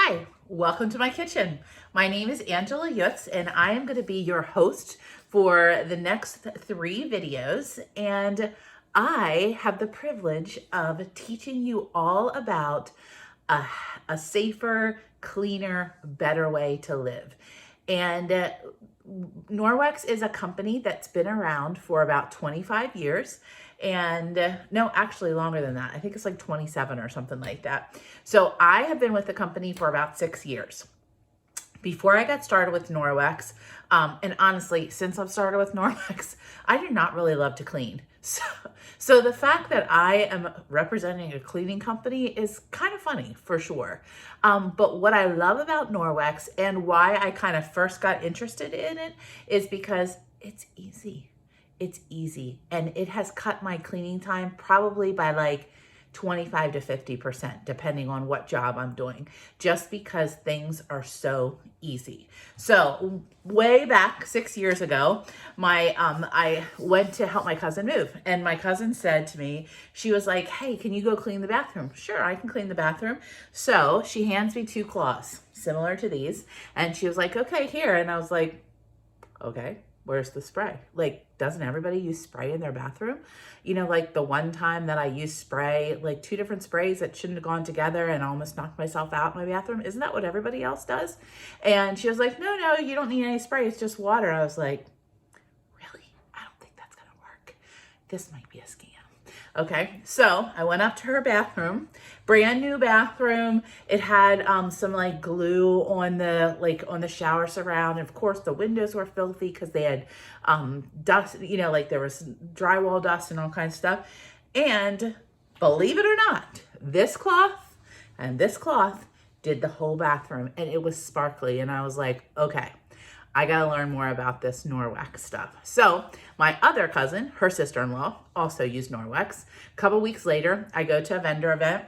Hi, welcome to my kitchen. My name is Angela Yutz, and I am going to be your host for the next 3 videos. And I have the privilege of teaching you all about a safer, cleaner, better way to live. And Norwex is a company that's been around for about 25 years. And no, actually longer than that. I think it's like 27 or something like that. So I have been with the company for about 6 years. Before I got started with Norwex, and honestly, since I've started with Norwex, I do not really love to clean. So the fact that I am representing a cleaning company is kind of funny for sure. But what I love about Norwex and why I kind of first got interested in it is because it's easy. It's easy, and it has cut my cleaning time probably by like 25 to 50%, depending on what job I'm doing, just because things are so easy. So way back 6 years ago, I went to help my cousin move, and my cousin said to me, she was like, "Hey, can you go clean the bathroom?" Sure, I can clean the bathroom. So she hands me 2 cloths similar to these, and she was like, "Okay, here." And I was like, "Okay, where's the spray?" Like, doesn't everybody use spray in their bathroom? You know, like the one time that I used spray, like 2 different sprays that shouldn't have gone together and I almost knocked myself out in my bathroom. Isn't that what everybody else does? And she was like, no, you don't need any spray. It's just water. I was like, really? I don't think that's going to work. This might be a scam. Okay, so I went up to her bathroom, brand new bathroom. It had some like glue on the shower surround. And of course, the windows were filthy because they had dust. You know, like there was drywall dust and all kinds of stuff. And believe it or not, this cloth and this cloth did the whole bathroom, and it was sparkly. And I was like, okay, I gotta learn more about this Norwex stuff. So my other cousin, her sister-in-law, also used Norwex. A couple weeks later, I go to a vendor event,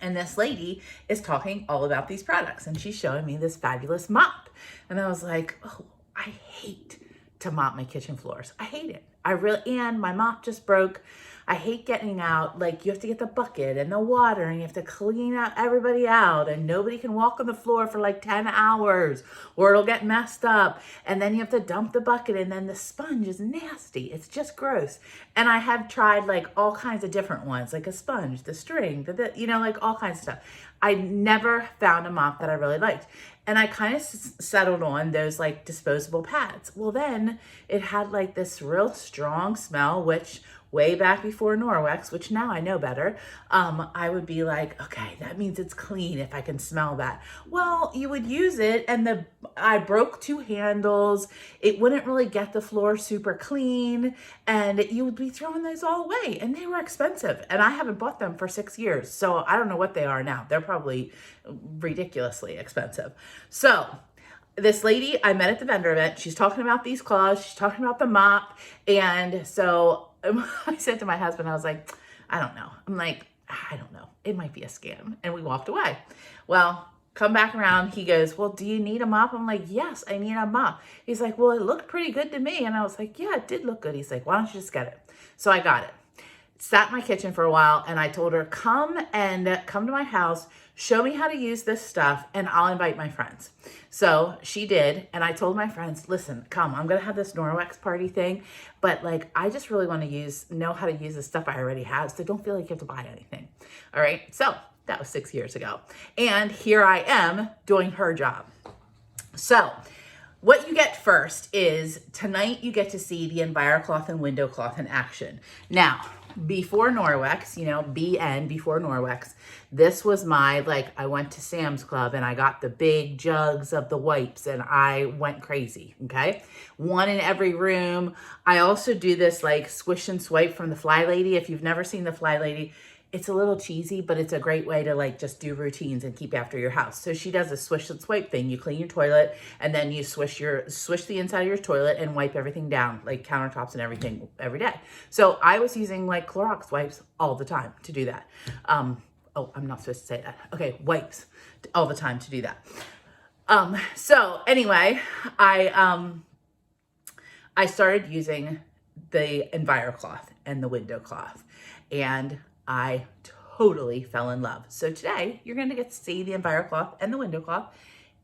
and this lady is talking all about these products, and she's showing me this fabulous mop. And I was like, oh, I hate to mop my kitchen floors. I hate it. And my mop just broke. I hate getting out, like you have to get the bucket and the water and you have to clean out everybody out, and nobody can walk on the floor for like 10 hours or it'll get messed up. And then you have to dump the bucket, and then the sponge is nasty. It's just gross. And I have tried like all kinds of different ones, like a sponge, the string, like all kinds of stuff. I never found a mop that I really liked. And I kind of settled on those like disposable pads. Well, then it had like this real strong smell, which way back before Norwex, which now I know better, I would be like, okay, that means it's clean if I can smell that. Well, you would use it, and I broke 2 handles. It wouldn't really get the floor super clean, and you would be throwing those all away, and they were expensive, and I haven't bought them for 6 years, so I don't know what they are now. They're probably ridiculously expensive. So this lady I met at the vendor event, she's talking about these cloths, she's talking about the mop, and so I said to my husband, I was like, I don't know. I'm like, I don't know. It might be a scam. And we walked away. Well, come back around. He goes, well, do you need a mop? I'm like, yes, I need a mop. He's like, well, it looked pretty good to me. And I was like, yeah, it did look good. He's like, why don't you just get it? So I got it. Sat in my kitchen for a while, and I told her, come to my house, show me how to use this stuff, and I'll invite my friends. So she did, and I told my friends, listen, come, I'm gonna have this Norwex party thing, but like, I just really want to know how to use the stuff I already have, so don't feel like you have to buy anything. All right, so that was 6 years ago. And here I am doing her job. So what you get first is tonight you get to see the EnviroCloth and window cloth in action. Now, before Norwex, before Norwex, this was I went to Sam's Club and I got the big jugs of the wipes and I went crazy, okay? 1 in every room. I also do this like swish and swipe from the Fly Lady. If you've never seen the Fly Lady, it's a little cheesy, but it's a great way to like just do routines and keep after your house. So she does a swish and swipe thing. You clean your toilet, and then you swish the inside of your toilet and wipe everything down, like countertops and everything every day. So I was using like Clorox wipes all the time to do that. Oh, I'm not supposed to say that. Okay, wipes all the time to do that. So anyway, I started using the EnviroCloth and the window cloth, and I totally fell in love. So today you're going to get to see the EnviroCloth and the window cloth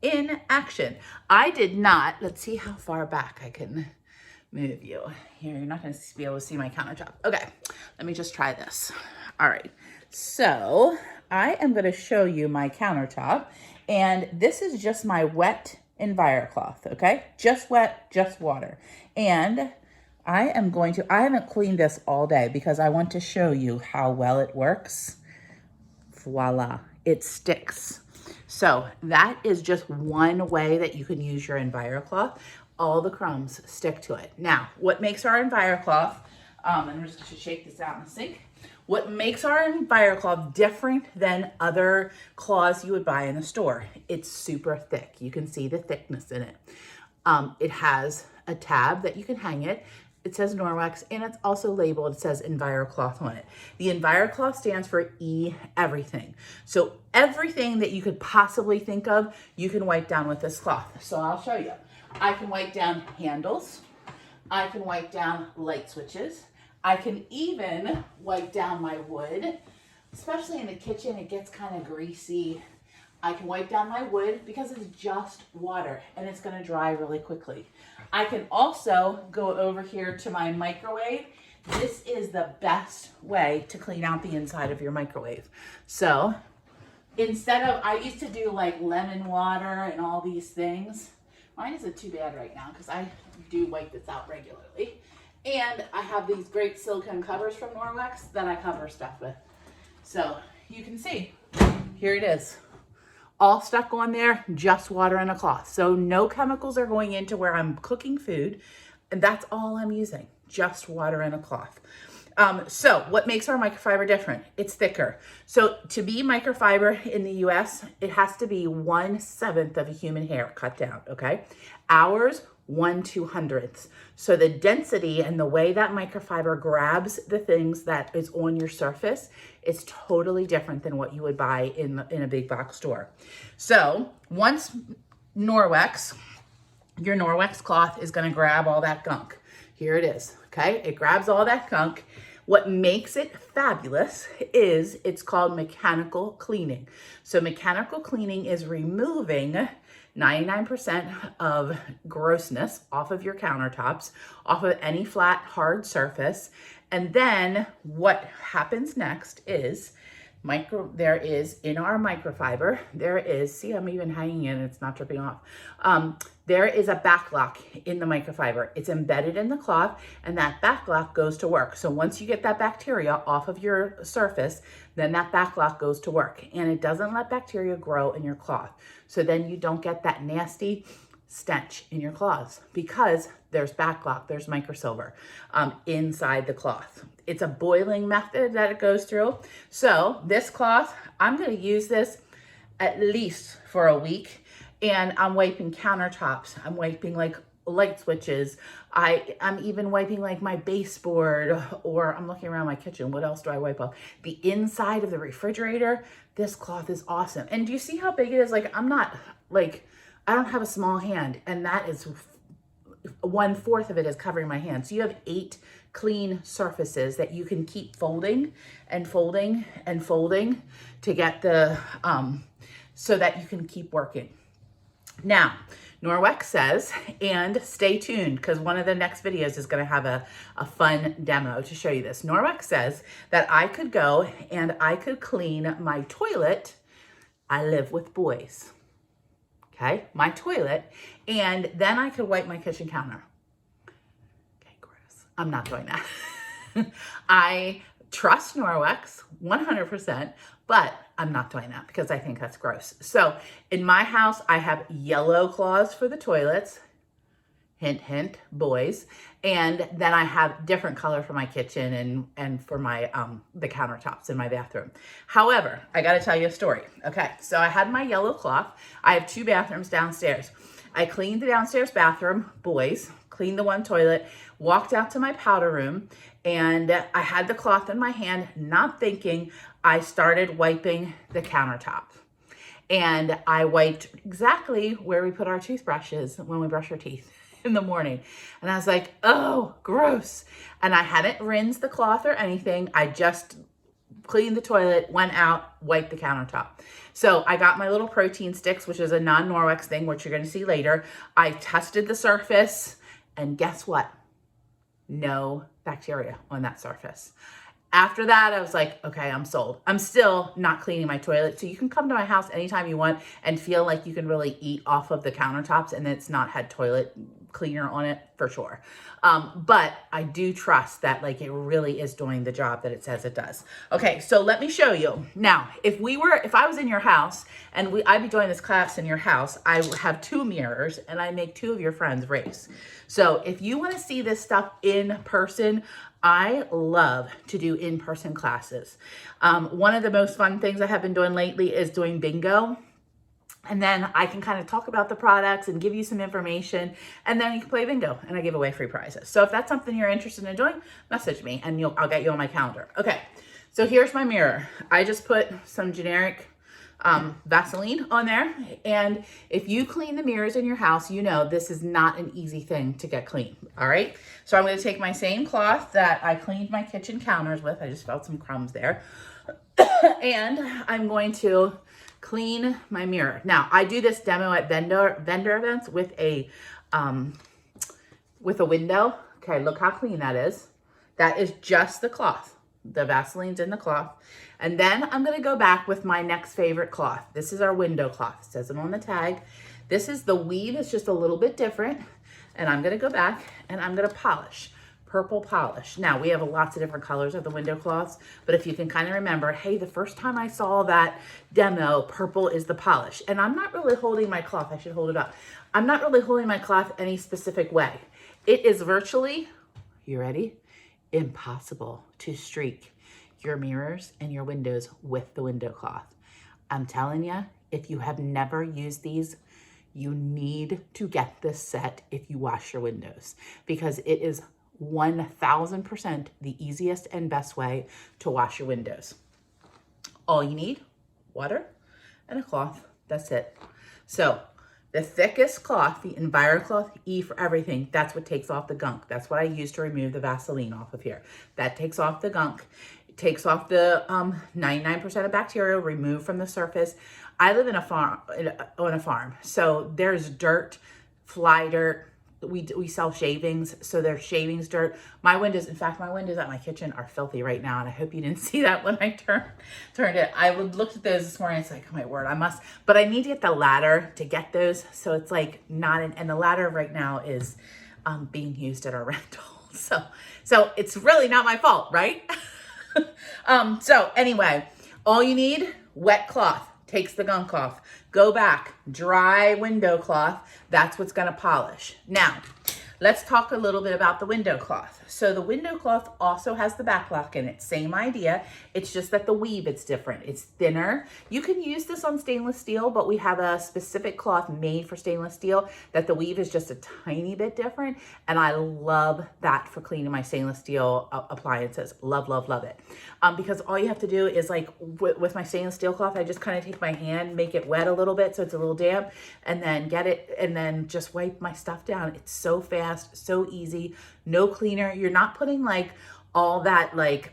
in action. I did not, let's see how far back I can move you. Here, you're not going to be able to see my countertop. Okay, let me just try this. All right, so I am going to show you my countertop, and this is just my wet EnviroCloth, okay? Just wet, just water. And I haven't cleaned this all day because I want to show you how well it works. Voila, it sticks. So that is just one way that you can use your EnviroCloth. All the crumbs stick to it. Now, what makes our EnviroCloth, and I'm just gonna shake this out in the sink. What makes our EnviroCloth different than other cloths you would buy in the store? It's super thick. You can see the thickness in it. It has a tab that you can hang it. It says Norwex, and it's also labeled, it says EnviroCloth on it. The EnviroCloth stands for everything. So everything that you could possibly think of, you can wipe down with this cloth. So I'll show you. I can wipe down handles. I can wipe down light switches. I can even wipe down my wood, especially in the kitchen. It gets kind of greasy. I can wipe down my wood because it's just water and it's going to dry really quickly. I can also go over here to my microwave. This is the best way to clean out the inside of your microwave. So instead of, I used to do like lemon water and all these things. Mine isn't too bad right now because I do wipe this out regularly. And I have these great silicone covers from Norwex that I cover stuff with. So you can see, here it is. All stuck on there, just water and a cloth. So no chemicals are going into where I'm cooking food. And that's all I'm using, just water and a cloth. So what makes our microfiber different? It's thicker. So to be microfiber in the US, it has to be 1/7 of a human hair cut down, okay? Ours, 1/200. So the density and the way that microfiber grabs the things that is on your surface is totally different than what you would buy in a big box store. So once Norwex, your Norwex cloth is going to grab all that gunk. Here it is, okay? It grabs all that gunk. What makes it fabulous is it's called mechanical cleaning. So mechanical cleaning is removing 99% of grossness off of your countertops, off of any flat, hard surface. And then what happens next is there is in our microfiber, see, I'm even hanging in, it's not dripping off. There is a backlock in the microfiber. It's embedded in the cloth, and that backlock goes to work. So once you get that bacteria off of your surface, then that backlock goes to work, and it doesn't let bacteria grow in your cloth. So then you don't get that nasty stench in your cloths because there's backlock, there's microsilver inside the cloth. It's a boiling method that it goes through. So this cloth, I'm going to use this at least for a week, and I'm wiping countertops. I'm wiping like light switches. I'm even wiping like my baseboard, or I'm looking around my kitchen. What else do I wipe off? The inside of the refrigerator. This cloth is awesome. And do you see how big it is? Like I don't have a small hand, and that is 1/4 of it is covering my hand. So you have 8 clean surfaces that you can keep folding and folding and folding to get the, so that you can keep working. Now, Norwex says, and stay tuned because one of the next videos is going to have a fun demo to show you this. Norwex says that I could go and I could clean my toilet. I live with boys. Okay, my toilet, and then I could wipe my kitchen counter. Okay, gross. I'm not doing that. I trust Norwex 100%, but I'm not doing that because I think that's gross. So in my house, I have yellow cloths for the toilets. Hint, hint, boys. And then I have different color for my kitchen and for my the countertops in my bathroom. However, I got to tell you a story. Okay, so I had my yellow cloth. I have 2 bathrooms downstairs. I cleaned the downstairs bathroom, boys, cleaned the one toilet, walked out to my powder room, and I had the cloth in my hand, not thinking. I started wiping the countertop. And I wiped exactly where we put our toothbrushes when we brush our teeth in the morning. And I was like, oh, gross. And I hadn't rinsed the cloth or anything. I just cleaned the toilet, went out, wiped the countertop. So I got my little protein sticks, which is a non-Norwex thing, which you're going to see later. I tested the surface, and guess what? No bacteria on that surface. After that, I was like, okay, I'm sold. I'm still not cleaning my toilet. So you can come to my house anytime you want and feel like you can really eat off of the countertops and it's not had toilet cleaner on it for sure. But I do trust that like it really is doing the job that it says it does. Okay, so let me show you. Now, if I was in your house and I'd be doing this class in your house, I have 2 mirrors and I make 2 of your friends race. So if you want to see this stuff in person, I love to do in-person classes. One of the most fun things I have been doing lately is doing bingo. And then I can kind of talk about the products and give you some information, and then you can play bingo and I give away free prizes. So if that's something you're interested in doing, message me and I'll get you on my calendar. Okay, so here's my mirror. I just put some generic Vaseline on there. And if you clean the mirrors in your house, you know this is not an easy thing to get clean. All right, so I'm going to take my same cloth that I cleaned my kitchen counters with. I just felt some crumbs there. And I'm going to clean my mirror. Now, I do this demo at vendor events with a window. Okay, look how clean that is. That is just the cloth. The Vaseline's in the cloth. And then I'm going to go back with my next favorite cloth. This is our window cloth. It says it on the tag. This is the weave. It's just a little bit different. And I'm going to go back and I'm going to polish. Purple polish. Now, we have lots of different colors of the window cloths, but if you can kind of remember, hey, the first time I saw that demo, purple is the polish. And I'm not really holding my cloth. I should hold it up. I'm not really holding my cloth any specific way. It is virtually, you ready? Impossible to streak your mirrors and your windows with the window cloth. I'm telling you, if you have never used these, you need to get this set if you wash your windows, because it is 1000% the easiest and best way to wash your windows. All you need, water and a cloth. That's it. So the thickest cloth, the EnviroCloth E for everything, that's what takes off the gunk. That's what I use to remove the Vaseline off of here. That takes off the gunk. It takes off the 99% of bacteria removed from the surface. I live in a farm, on a farm, so there's dirt, fly dirt. We sell shavings, so there's shavings dirt. My windows, in fact, my windows at my kitchen are filthy right now, and I hope you didn't see that when I turned it. I looked at those this morning. It's like, oh my word, but I need to get the ladder to get those. So it's like and the ladder right now is being used at our rental. So it's really not my fault, right? So anyway, all you need, wet cloth. Takes the gunk off. Go back, dry window cloth. That's what's going to polish. Now, let's talk a little bit about the window cloth. So the window cloth also has the back lock in it. Same idea. It's just that the weave, it's different. It's thinner. You can use this on stainless steel, but we have a specific cloth made for stainless steel that the weave is just a tiny bit different. And I love that for cleaning my stainless steel appliances. Love, love, love it. Because all you have to do is like with my stainless steel cloth, I just kind of take my hand, make it wet a little bit so it's a little damp, and then get it and then just wipe my stuff down. It's so fast, so easy, no cleaner. You're not putting like all that like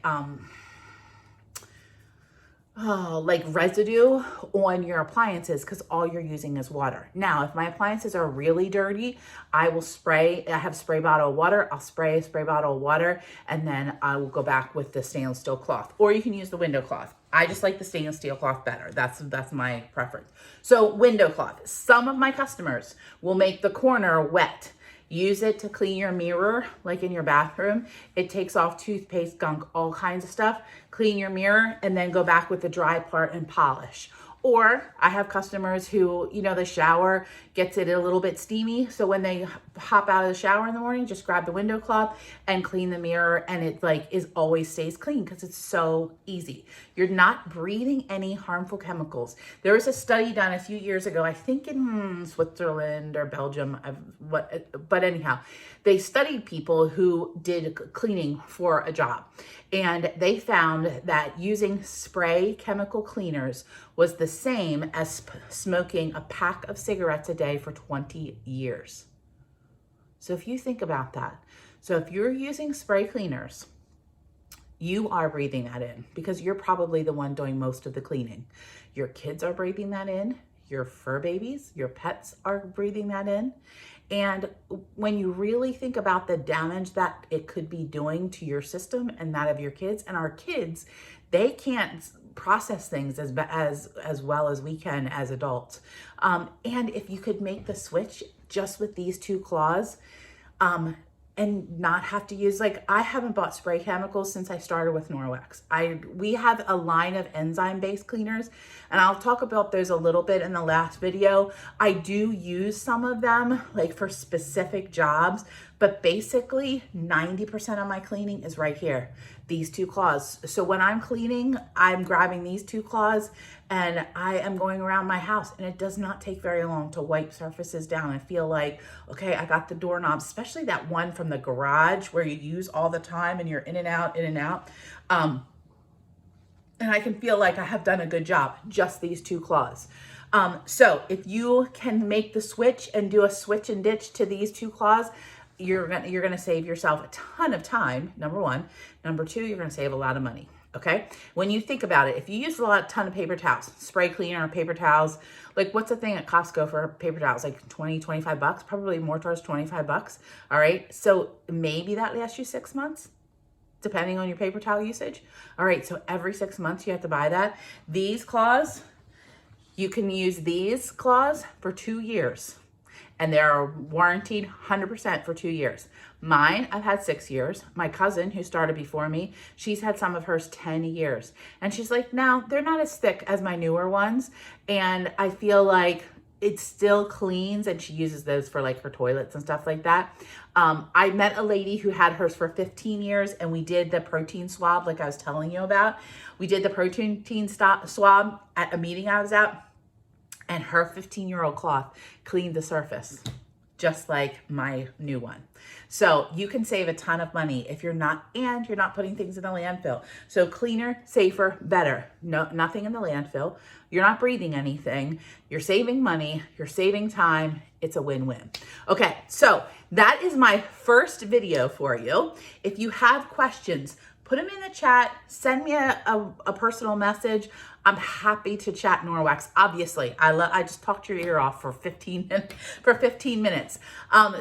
residue on your appliances because all you're using is water. Now, if my appliances are really dirty, I will spray. I have a spray bottle of water. I'll spray a spray bottle of water, and then I will go back with the stainless steel cloth. Or you can use the window cloth. I just like the stainless steel cloth better. That's my preference. So window cloth. Some of my customers will make the corner wet. Use it to clean your mirror, like in your bathroom. It takes off toothpaste, gunk, all kinds of stuff. Clean your mirror and then go back with the dry part and polish. Or I have customers who, you know, the shower gets it a little bit steamy. So when they hop out of the shower in the morning, just grab the window cloth and clean the mirror, and it like always stays clean because it's so easy. You're not breathing any harmful chemicals. There was a study done a few years ago, I think in Switzerland or Belgium, but anyhow, they studied people who did cleaning for a job. And they found that using spray chemical cleaners was the same as smoking a pack of cigarettes a day for 20 years. So if you think about that, so if you're using spray cleaners You are breathing that in because you're probably the one doing most of the cleaning. Your kids are breathing that in. Your fur babies, your pets are breathing that in. And when you really think about the damage that it could be doing to your system and that of your kids, and our kids, they can't process things as well as we can as adults. And if you could make the switch just with these two claws, and not have to use, like, I haven't bought spray chemicals since I started with Norwex. We have a line of enzyme-based cleaners, and I'll talk about those a little bit in the last video. I do use some of them, like, for specific jobs, but basically 90% of my cleaning is right here, these two claws. So when I'm cleaning, I'm grabbing these two claws and I am going around my house, and it does not take very long to wipe surfaces down. I feel like, okay, I got the doorknobs, especially that one from the garage where you use all the time and you're in and out, in and out. And I can feel like I have done a good job, just these two claws. So if you can make the switch and do a switch and ditch to these two claws, you're gonna save yourself a ton of time, number one. Number two, you're gonna save a lot of money, okay? When you think about it, if you use a ton of paper towels, spray cleaner or paper towels, like what's the thing at Costco for paper towels? Like 20, 25 bucks, probably more towards 25 bucks, all right? So maybe that lasts you 6 months, depending on your paper towel usage. All right, so every 6 months you have to buy that. These claws, you can use these claws for 2 years. And they're warranted 100% for 2 years. Mine, I've had 6 years. My cousin, who started before me, she's had some of hers 10 years. And she's like, no, they're not as thick as my newer ones. And I feel like it still cleans, and she uses those for like her toilets and stuff like that. I met a lady who had hers for 15 years, and we did the protein swab like I was telling you about. We did the protein swab at a meeting I was at. And her 15-year-old cloth cleaned the surface, just like my new one. So you can save a ton of money if you're not putting things in the landfill. So cleaner, safer, better. No, nothing in the landfill. You're not breathing anything. You're saving money. You're saving time. It's a win-win. Okay, so that is my first video for you. If you have questions, put them in the chat. Send me a personal message. I'm happy to chat Norwex. Obviously, I just talked your ear off for 15 minutes.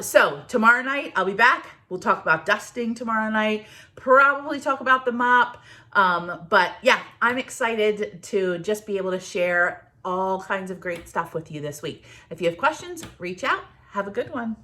So tomorrow night I'll be back. We'll talk about dusting tomorrow night. Probably talk about the mop. But yeah, I'm excited to just be able to share all kinds of great stuff with you this week. If you have questions, reach out. Have a good one.